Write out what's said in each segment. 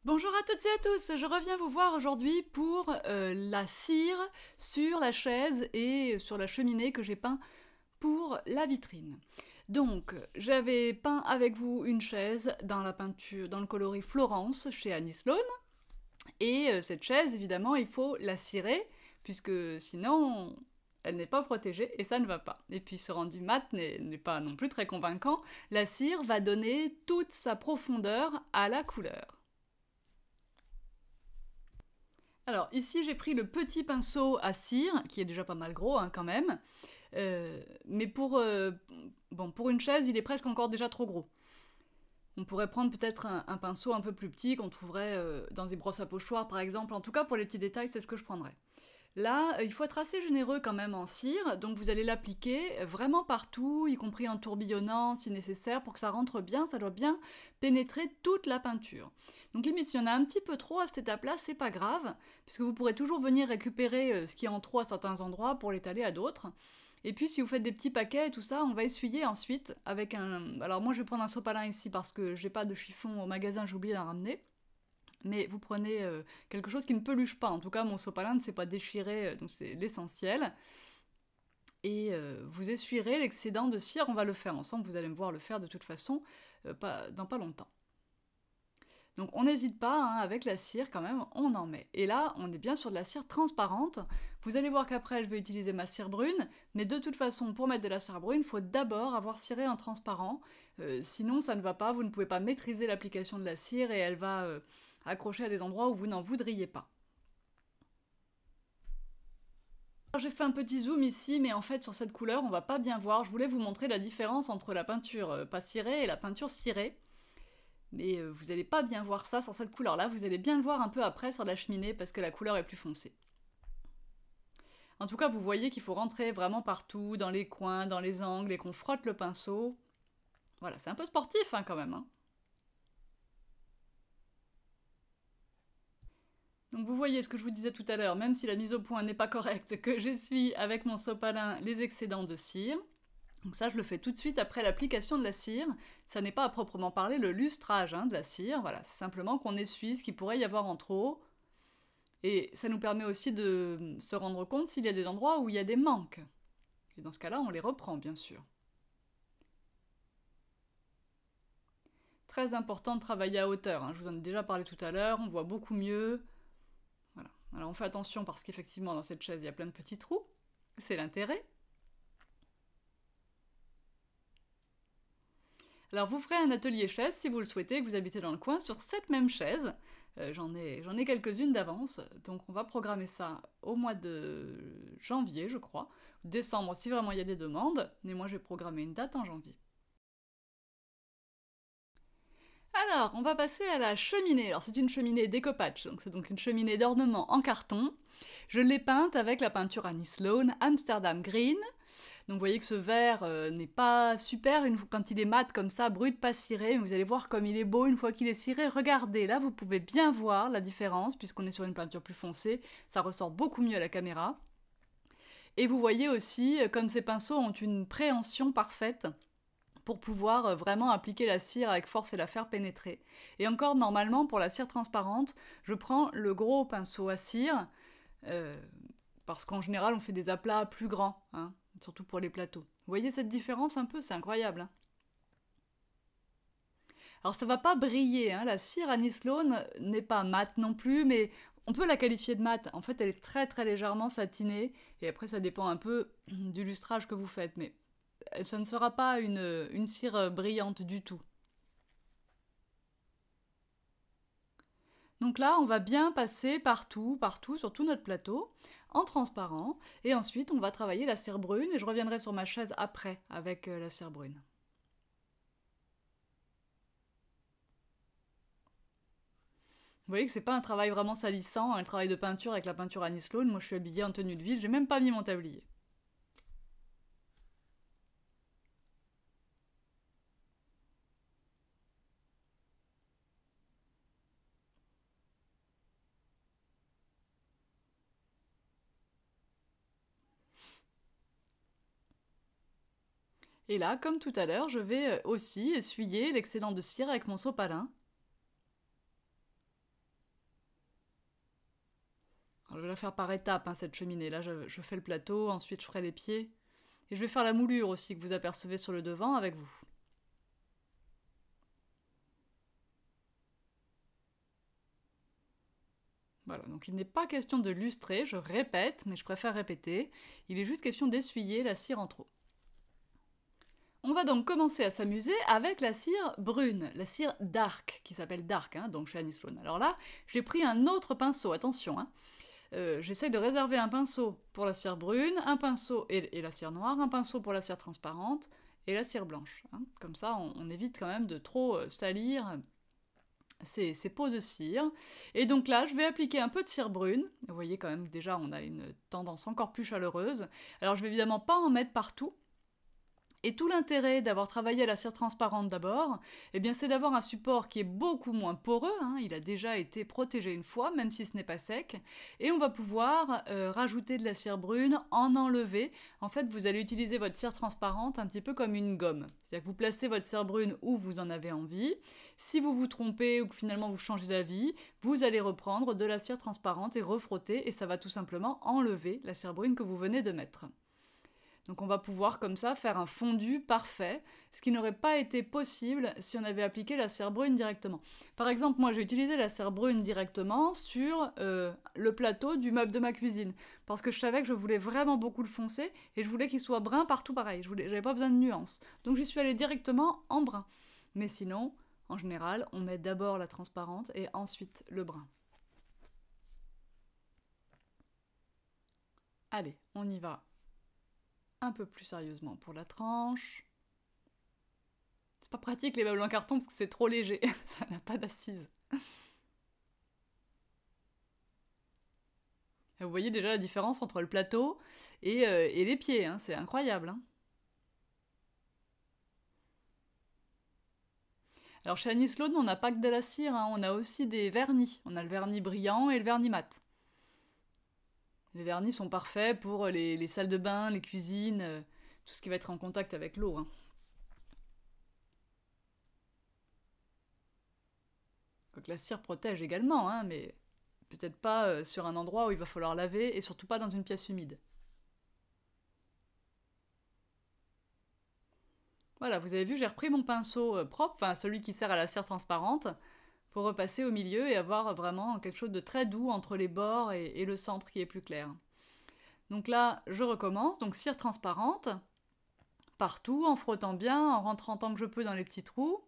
Bonjour à toutes et à tous, je reviens vous voir aujourd'hui pour la cire sur la chaise et sur la cheminée que j'ai peint pour la vitrine. Donc, j'avais peint avec vous une chaise dans la peinture, dans le coloris Florence chez Annie Sloan, et cette chaise, évidemment, il faut la cirer, puisque sinon, elle n'est pas protégée et ça ne va pas. Et puis ce rendu mat n'est pas non plus très convaincant, la cire va donner toute sa profondeur à la couleur. Alors ici j'ai pris le petit pinceau à cire, qui est déjà pas mal gros quand même, mais pour une chaise il est presque encore déjà trop gros. On pourrait prendre peut-être un pinceau un peu plus petit qu'on trouverait dans des brosses à pochoir par exemple, en tout cas pour les petits détails c'est ce que je prendrais. Là, il faut être assez généreux quand même en cire, donc vous allez l'appliquer vraiment partout, y compris en tourbillonnant si nécessaire, pour que ça rentre bien, ça doit bien pénétrer toute la peinture. Donc limite, si on a un petit peu trop à cette étape-là, c'est pas grave, puisque vous pourrez toujours venir récupérer ce qui est en trop à certains endroits pour l'étaler à d'autres. Et puis si vous faites des petits paquets et tout ça, on va essuyer ensuite avec un... Alors moi je vais prendre un sopalin ici parce que j'ai pas de chiffon au magasin, j'ai oublié d'en ramener. Mais vous prenez quelque chose qui ne peluche pas. En tout cas, mon sopalin ne s'est pas déchiré, donc c'est l'essentiel. Et vous essuierez l'excédent de cire. On va le faire ensemble, vous allez me voir le faire de toute façon dans pas longtemps. Donc on n'hésite pas, avec la cire quand même, on en met. Et là, on est bien sur de la cire transparente. Vous allez voir qu'après, je vais utiliser ma cire brune, mais de toute façon, pour mettre de la cire brune, il faut d'abord avoir ciré en transparent. Sinon, ça ne va pas, vous ne pouvez pas maîtriser l'application de la cire et elle va accrocher à des endroits où vous n'en voudriez pas. J'ai fait un petit zoom ici, mais en fait sur cette couleur on va pas bien voir. Je voulais vous montrer la différence entre la peinture pas cirée et la peinture cirée. Mais vous n'allez pas bien voir ça sur cette couleur-là, vous allez bien le voir un peu après sur la cheminée parce que la couleur est plus foncée. En tout cas, vous voyez qu'il faut rentrer vraiment partout, dans les coins, dans les angles, et qu'on frotte le pinceau. Voilà, c'est un peu sportif quand même. Donc vous voyez ce que je vous disais tout à l'heure, même si la mise au point n'est pas correcte, que j'essuie avec mon sopalin les excédents de cire. Donc ça, je le fais tout de suite après l'application de la cire. Ça n'est pas à proprement parler le lustrage de la cire, voilà, c'est simplement qu'on essuie ce qu'il pourrait y avoir en trop. Et ça nous permet aussi de se rendre compte s'il y a des endroits où il y a des manques. Et dans ce cas-là, on les reprend, bien sûr. Très important de travailler à hauteur, je vous en ai déjà parlé tout à l'heure, on voit beaucoup mieux. Voilà. Alors on fait attention parce qu'effectivement, dans cette chaise, il y a plein de petits trous. C'est l'intérêt. Alors vous ferez un atelier chaise si vous le souhaitez, que vous habitez dans le coin, sur cette même chaise. J'en ai quelques-unes d'avance, donc on va programmer ça au mois de janvier, je crois. Décembre, si vraiment il y a des demandes, mais moi je vais programmer une date en janvier. Alors, on va passer à la cheminée. Alors c'est une cheminée découpage, donc c'est donc une cheminée d'ornement en carton. Je l'ai peinte avec la peinture Annie Sloan Amsterdam Green. Donc vous voyez que ce vert n'est pas super quand il est mat comme ça, brut, pas ciré. Mais vous allez voir comme il est beau une fois qu'il est ciré. Regardez, là vous pouvez bien voir la différence puisqu'on est sur une peinture plus foncée. Ça ressort beaucoup mieux à la caméra. Et vous voyez aussi comme ces pinceaux ont une préhension parfaite pour pouvoir vraiment appliquer la cire avec force et la faire pénétrer. Et encore, normalement, pour la cire transparente, je prends le gros pinceau à cire, euh, parce qu'en général, on fait des aplats plus grands, surtout pour les plateaux. Vous voyez cette différence un peu? C'est incroyable. Alors ça va pas briller, la cire Annie Sloan n'est pas mate non plus, mais on peut la qualifier de mate. En fait, elle est très très légèrement satinée, et après ça dépend un peu du lustrage que vous faites, mais ce ne sera pas une cire brillante du tout. Donc là, on va bien passer partout, partout, sur tout notre plateau, en transparent, et ensuite on va travailler la cire brune, et je reviendrai sur ma chaise après avec la cire brune. Vous voyez que c'est pas un travail vraiment salissant, un travail de peinture avec la peinture Annie Sloan. Moi je suis habillée en tenue de ville, j'ai même pas mis mon tablier. Et là, comme tout à l'heure, je vais aussi essuyer l'excédent de cire avec mon sopalin. je vais la faire par étapes, hein, cette cheminée. Là, je fais le plateau, ensuite je ferai les pieds. Et je vais faire la moulure aussi que vous apercevez sur le devant avec vous. Voilà, donc il n'est pas question de lustrer, je répète, mais je préfère répéter. Il est juste question d'essuyer la cire en trop. On va donc commencer à s'amuser avec la cire brune, la cire Dark, qui s'appelle Dark, hein, donc chez Annie Sloan. Alors là, j'ai pris un autre pinceau, attention, hein. J'essaye de réserver un pinceau pour la cire brune, un pinceau et la cire noire, un pinceau pour la cire transparente et la cire blanche. Hein. Comme ça, on évite quand même de trop salir ces pots de cire. Et donc là, je vais appliquer un peu de cire brune. Vous voyez quand même, déjà, on a une tendance encore plus chaleureuse. Alors, je vais évidemment pas en mettre partout. Et tout l'intérêt d'avoir travaillé à la cire transparente d'abord, eh bien c'est d'avoir un support qui est beaucoup moins poreux, hein, il a déjà été protégé une fois, même si ce n'est pas sec, et on va pouvoir rajouter de la cire brune, en enlever. En fait, vous allez utiliser votre cire transparente un petit peu comme une gomme. C'est-à-dire que vous placez votre cire brune où vous en avez envie. Si vous vous trompez ou que finalement vous changez d'avis, vous allez reprendre de la cire transparente et refrotter, et ça va tout simplement enlever la cire brune que vous venez de mettre. Donc on va pouvoir comme ça faire un fondu parfait, ce qui n'aurait pas été possible si on avait appliqué la cire brune directement. Par exemple, moi j'ai utilisé la cire brune directement sur le plateau du meuble de ma cuisine, parce que je savais que je voulais vraiment beaucoup le foncer, et je voulais qu'il soit brun partout pareil, j'avais pas besoin de nuances. Donc j'y suis allée directement en brun. Mais sinon, en général, on met d'abord la transparente et ensuite le brun. Allez, on y va. Un peu plus sérieusement pour la tranche. C'est pas pratique les meubles en carton parce que c'est trop léger, ça n'a pas d'assise. Vous voyez déjà la différence entre le plateau et les pieds, hein, c'est incroyable. Hein. Alors chez Annie Sloan, on n'a pas que de la cire, hein, on a aussi des vernis. On a le vernis brillant et le vernis mat. Les vernis sont parfaits pour les salles de bain, les cuisines, tout ce qui va être en contact avec l'eau. Hein. Donc la cire protège également, hein, mais peut-être pas sur un endroit où il va falloir laver et surtout pas dans une pièce humide. Voilà, vous avez vu, j'ai repris mon pinceau propre, enfin celui qui sert à la cire transparente, pour repasser au milieu et avoir vraiment quelque chose de très doux entre les bords et le centre qui est plus clair. Donc là, je recommence, donc cire transparente, partout, en frottant bien, en rentrant tant que je peux dans les petits trous.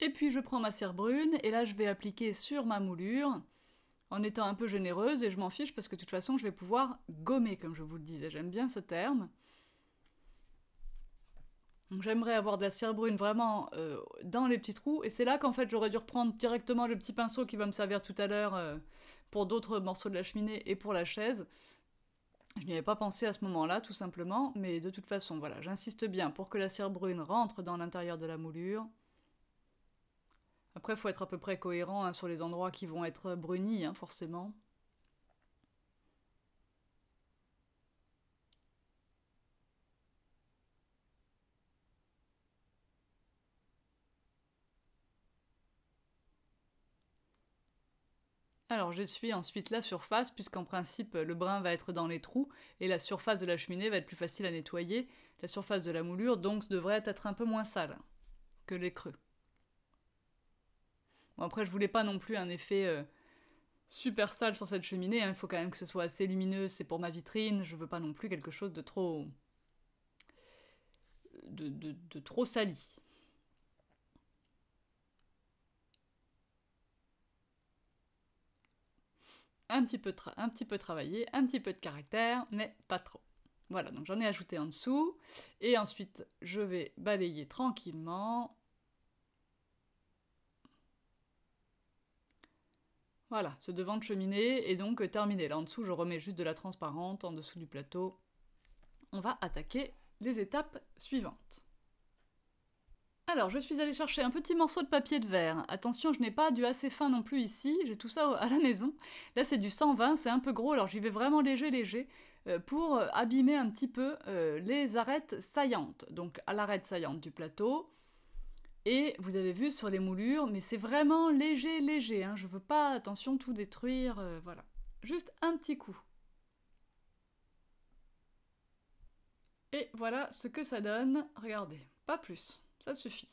Et puis je prends ma cire brune, et là je vais appliquer sur ma moulure, en étant un peu généreuse, et je m'en fiche parce que de toute façon je vais pouvoir gommer, comme je vous le disais, j'aime bien ce terme. Donc j'aimerais avoir de la cire brune vraiment dans les petits trous, et c'est là qu'en fait j'aurais dû reprendre directement le petit pinceau qui va me servir tout à l'heure pour d'autres morceaux de la cheminée et pour la chaise. Je n'y avais pas pensé à ce moment-là, tout simplement, mais de toute façon, voilà, j'insiste bien pour que la cire brune rentre dans l'intérieur de la moulure. Après, il faut être à peu près cohérent hein, sur les endroits qui vont être brunis, hein, forcément. Alors j'essuie ensuite la surface, puisqu'en principe le brun va être dans les trous, et la surface de la cheminée va être plus facile à nettoyer. La surface de la moulure, donc, devrait être un peu moins sale que les creux. Bon, après, je voulais pas non plus un effet super sale sur cette cheminée, hein. Il faut quand même que ce soit assez lumineux, c'est pour ma vitrine, je veux pas non plus quelque chose de trop... de trop sali. Un petit peu travaillé, un petit peu de caractère, mais pas trop. Voilà, donc j'en ai ajouté en dessous, et ensuite je vais balayer tranquillement. Voilà, ce devant de cheminée est donc terminé. Là en dessous, je remets juste de la transparente en dessous du plateau. On va attaquer les étapes suivantes. Alors, je suis allée chercher un petit morceau de papier de verre. Attention, je n'ai pas du assez fin non plus ici, j'ai tout ça à la maison. Là, c'est du 120, c'est un peu gros, alors j'y vais vraiment léger, léger, pour abîmer un petit peu les arêtes saillantes. Donc, à l'arête saillante du plateau. Et vous avez vu sur les moulures, mais c'est vraiment léger, léger. Hein. Je veux pas, attention, tout détruire, voilà. Juste un petit coup. Et voilà ce que ça donne. Regardez, pas plus, ça suffit.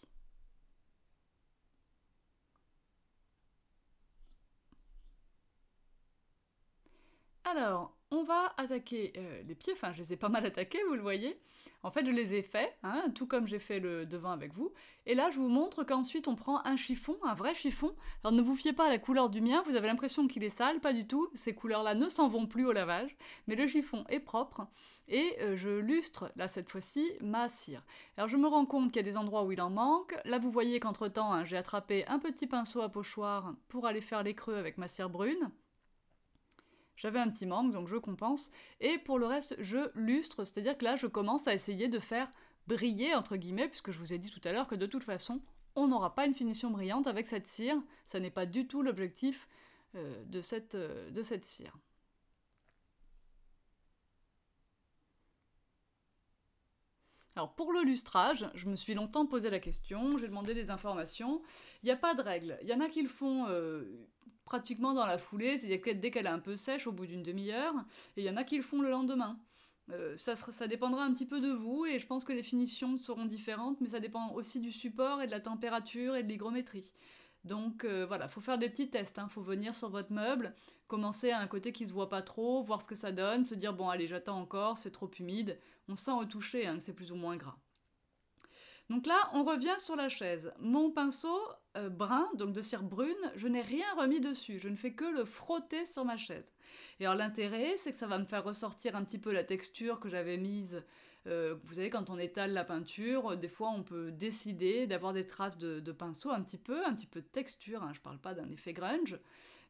Alors, on va attaquer les pieds, enfin je les ai pas mal attaqués, vous le voyez. En fait, je les ai faits, hein, tout comme j'ai fait le devant avec vous. Et là, je vous montre qu'ensuite, on prend un chiffon, un vrai chiffon. Alors, ne vous fiez pas à la couleur du mien, vous avez l'impression qu'il est sale, pas du tout. Ces couleurs-là ne s'en vont plus au lavage, mais le chiffon est propre. Et je lustre, là, cette fois-ci, ma cire. Alors, je me rends compte qu'il y a des endroits où il en manque. Là, vous voyez qu'entre-temps, hein, j'ai attrapé un petit pinceau à pochoir pour aller faire les creux avec ma cire brune. J'avais un petit manque, donc je compense. Et pour le reste, je lustre, c'est-à-dire que là, je commence à essayer de faire briller, entre guillemets, puisque je vous ai dit tout à l'heure que de toute façon, on n'aura pas une finition brillante avec cette cire. Ça n'est pas du tout l'objectif de cette cire. Alors pour le lustrage, je me suis longtemps posé la question, j'ai demandé des informations. Il n'y a pas de règle. Il y en a qui le font pratiquement dans la foulée, c'est-à-dire que dès qu'elle est un peu sèche, au bout d'une demi-heure, et il y en a qui le font le lendemain. Ça dépendra un petit peu de vous, et je pense que les finitions seront différentes, mais ça dépend aussi du support et de la température et de l'hygrométrie. Donc voilà, faut faire des petits tests, hein. Faut venir sur votre meuble, commencer à un côté qui se voit pas trop, voir ce que ça donne, se dire bon allez j'attends encore, c'est trop humide. On sent au toucher hein, que c'est plus ou moins gras. Donc là, on revient sur la chaise. Mon pinceau brun, donc de cire brune, je n'ai rien remis dessus. Je ne fais que le frotter sur ma chaise. Et alors l'intérêt, c'est que ça va me faire ressortir un petit peu la texture que j'avais mise. Vous savez, quand on étale la peinture, des fois on peut décider d'avoir des traces de pinceau un petit peu de texture. Hein, je parle pas d'un effet grunge,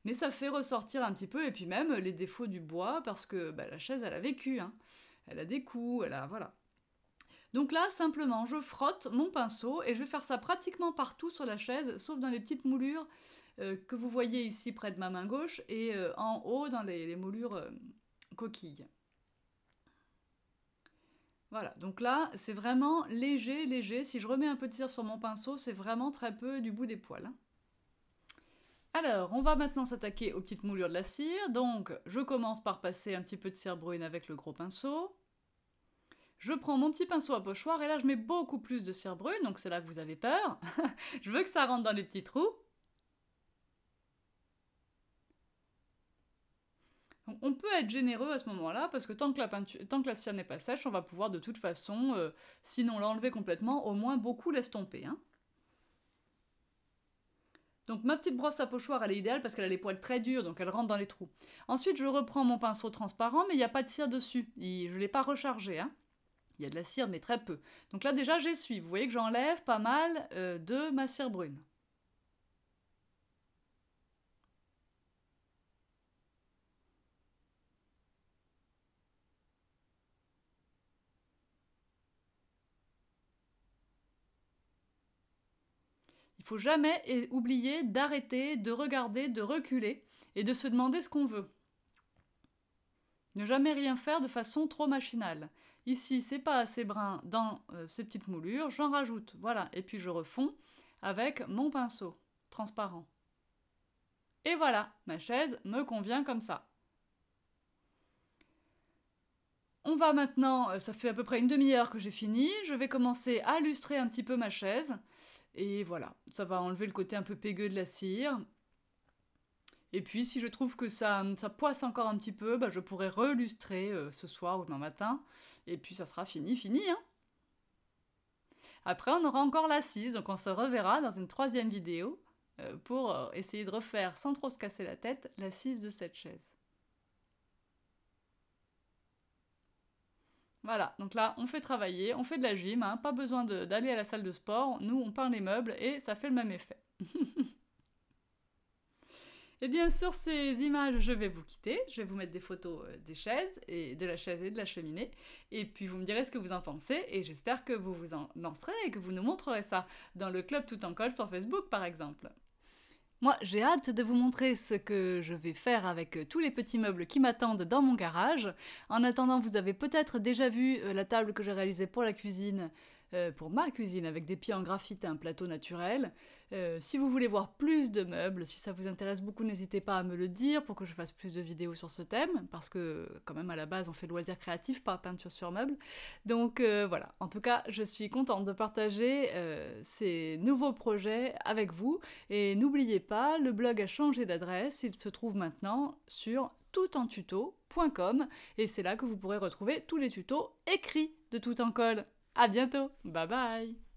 mais ça fait ressortir un petit peu. Et puis même les défauts du bois, parce que bah, la chaise, elle a vécu. Hein. Elle a des coups, elle a... voilà. Donc là, simplement, je frotte mon pinceau et je vais faire ça pratiquement partout sur la chaise, sauf dans les petites moulures que vous voyez ici près de ma main gauche et en haut dans les moulures coquilles. Voilà, donc là, c'est vraiment léger, léger. Si je remets un peu de cire sur mon pinceau, c'est vraiment très peu du bout des poils. Hein. Alors, on va maintenant s'attaquer aux petites moulures de la cire. Donc, je commence par passer un petit peu de cire brune avec le gros pinceau. Je prends mon petit pinceau à pochoir et là je mets beaucoup plus de cire brune, donc c'est là que vous avez peur. Je veux que ça rentre dans les petits trous. Donc, on peut être généreux à ce moment-là parce que tant que la cire n'est pas sèche, on va pouvoir de toute façon, sinon l'enlever complètement, au moins beaucoup l'estomper. Hein. Donc ma petite brosse à pochoir, elle est idéale parce qu'elle a les poils très durs, donc elle rentre dans les trous. Ensuite, je reprends mon pinceau transparent, mais il n'y a pas de cire dessus. Je ne l'ai pas rechargé. Hein. Il y a de la cire, mais très peu. Donc là, déjà, j'essuie. Vous voyez que j'enlève pas mal de ma cire brune. Il faut jamais oublier d'arrêter, de regarder, de reculer et de se demander ce qu'on veut. Ne jamais rien faire de façon trop machinale. Ici, c'est pas assez brun dans ces petites moulures, j'en rajoute, voilà, et puis je refonds avec mon pinceau transparent. Et voilà, ma chaise me convient comme ça. On va maintenant, ça fait à peu près une demi-heure que j'ai fini, je vais commencer à lustrer un petit peu ma chaise, et voilà, ça va enlever le côté un peu pégueux de la cire. Et puis si je trouve que ça poisse encore un petit peu, bah, je pourrais relustrer ce soir ou demain matin, et puis ça sera fini, fini. Hein. Après on aura encore l'assise, donc on se reverra dans une troisième vidéo pour essayer de refaire, sans trop se casser la tête, l'assise de cette chaise. Voilà, donc là, on fait travailler, on fait de la gym, hein, pas besoin d'aller à la salle de sport. Nous, on peint les meubles et ça fait le même effet. Et bien sur ces images, je vais vous quitter. Je vais vous mettre des photos des chaises, et de la chaise et de la cheminée. Et puis vous me direz ce que vous en pensez. Et j'espère que vous vous en lancerez et que vous nous montrerez ça dans le club Tout en Colle sur Facebook par exemple. Moi, j'ai hâte de vous montrer ce que je vais faire avec tous les petits meubles qui m'attendent dans mon garage. En attendant, vous avez peut-être déjà vu la table que j'ai réalisée pour la cuisine, pour ma cuisine, avec des pieds en graphite et un plateau naturel. Si vous voulez voir plus de meubles, si ça vous intéresse beaucoup, n'hésitez pas à me le dire pour que je fasse plus de vidéos sur ce thème, parce que quand même à la base on fait loisirs créatifs, pas peinture sur meubles. Donc voilà, en tout cas je suis contente de partager ces nouveaux projets avec vous, et n'oubliez pas, le blog a changé d'adresse, il se trouve maintenant sur toutentuto.com, et c'est là que vous pourrez retrouver tous les tutos écrits de Tout en Colle. À bientôt, bye bye.